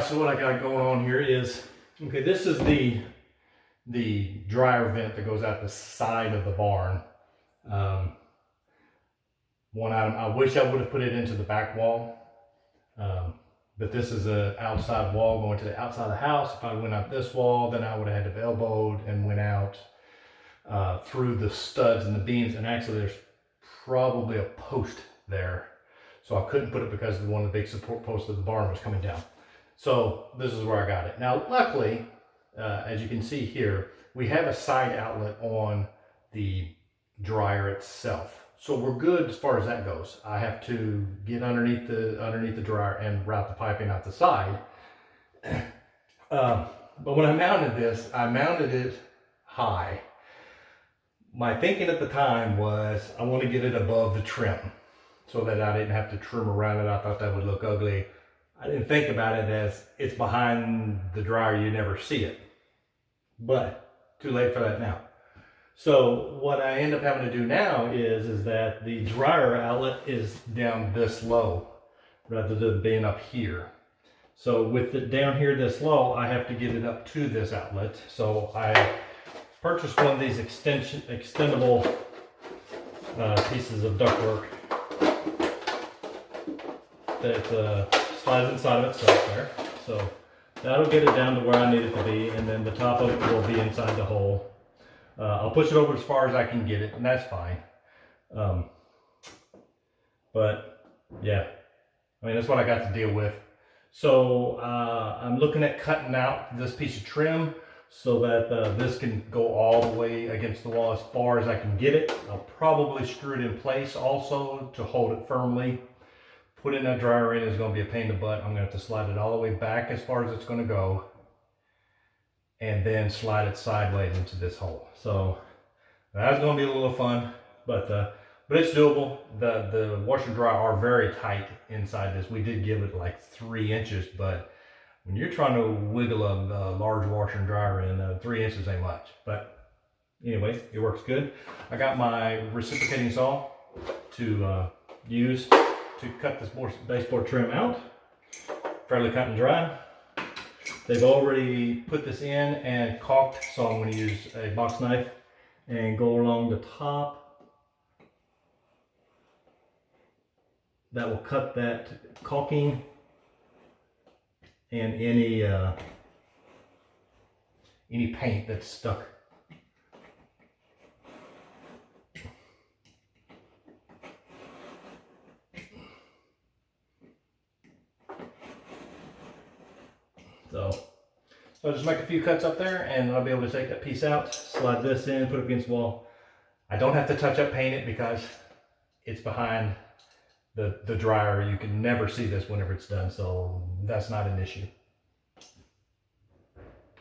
so what I got going on here is, okay, this is the dryer vent that goes out the side of the barn. One item, I wish I would have put it into the back wall, but this is an outside wall going to the outside of the house. If I went out this wall, then I would have had to have elbowed and went out through the studs and the beams, and actually there's probably a post there. So I couldn't put it because one of the big support posts of the barn was coming down. So this is where I got it. Now, luckily, as you can see here, we have a side outlet on the dryer itself. So we're good as far as that goes. I have to get underneath the dryer and route the piping out the side. But when I mounted this, I mounted it high. My thinking at the time was I want to get it above the trim so that I didn't have to trim around it. I thought that would look ugly. I didn't think about it as it's behind the dryer, you never see it. But too late for that now. So what I end up having to do now is that the dryer outlet is down this low rather than being up here. So with it down here this low, I have to get it up to this outlet. So I purchased one of these extendable pieces of ductwork that slides inside of itself there. So that'll get it down to where I need it to be, and then the top of it will be inside the hole. I'll push it over as far as I can get it, and that's fine. But yeah, I mean, that's what I got to deal with. So I'm looking at cutting out this piece of trim so that this can go all the way against the wall as far as I can get it. I'll probably screw it in place also to hold it firmly. Putting that dryer in is going to be a pain in the butt. I'm going to have to slide it all the way back as far as it's going to go, and then slide it sideways into this hole. So that's going to be a little fun, but it's doable. The washer and dryer are very tight inside this. We did give it like 3 inches, but when you're trying to wiggle a large washer and dryer in, 3 inches ain't much. But anyway, it works good. I got my reciprocating saw to use to cut this baseboard trim out. Fairly cut and dry. They've already put this in and caulked, so I'm going to use a box knife and go along the top. That will cut that caulking and any paint that's stuck. So I'll just make a few cuts up there, and I'll be able to take that piece out, slide this in, put it against the wall. I don't have to touch up paint it because it's behind the dryer. You can never see this whenever it's done, so that's not an issue.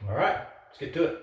All right, let's get to it.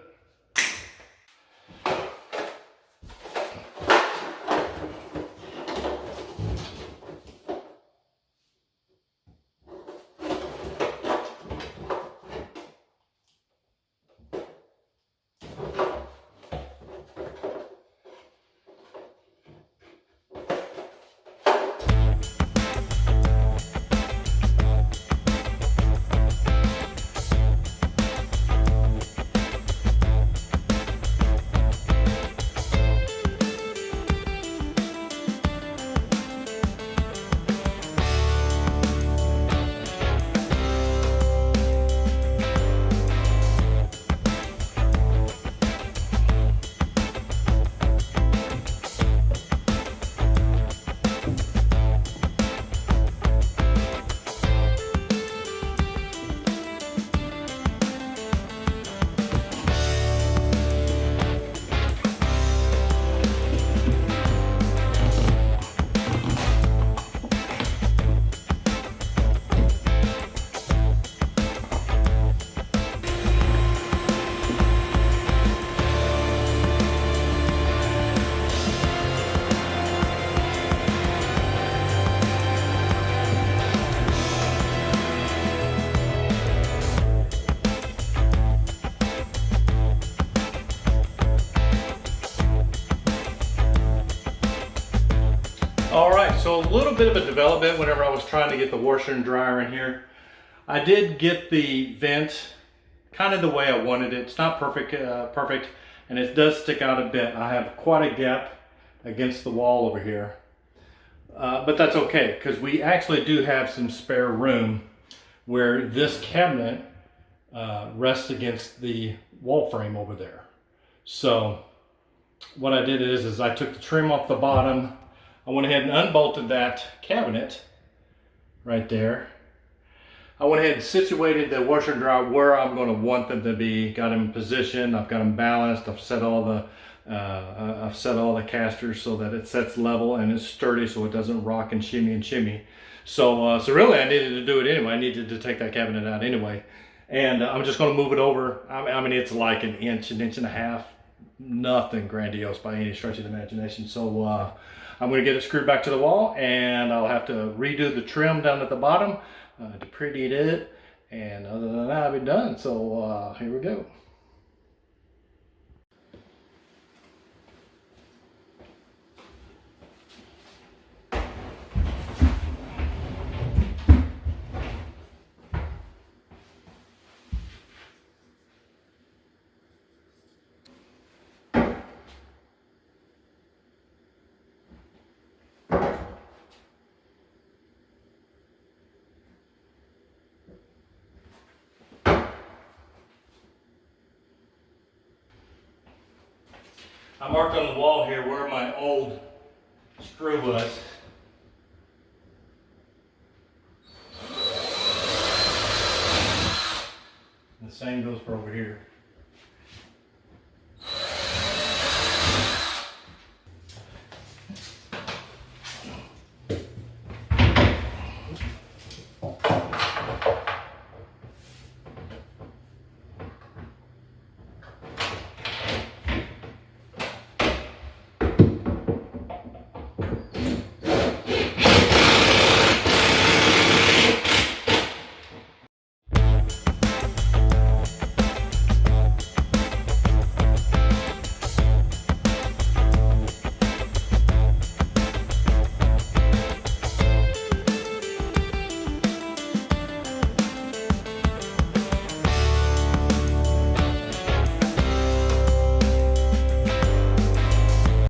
All right, so a little bit of a development whenever I was trying to get the washer and dryer in here. I did get the vent kind of the way I wanted it. It's not perfect, and it does stick out a bit. I have quite a gap against the wall over here. But that's okay, because we actually do have some spare room where this cabinet rests against the wall frame over there. So what I did is I took the trim off the bottom. I went ahead and unbolted that cabinet right there. I went ahead and situated the washer and dryer where I'm going to want them to be. Got them in position. I've got them balanced. I've set all the casters so that it sets level and it's sturdy, so it doesn't rock and shimmy. So really, I needed to do it anyway. I needed to take that cabinet out anyway, and I'm just going to move it over. I mean, it's like an inch and a half. Nothing grandiose by any stretch of the imagination. So I'm going to get it screwed back to the wall, and I'll have to redo the trim down at the bottom to pretty it, and other than that, I'll be done. So here we go. I marked on the wall here where my old screw was. The same goes for over here.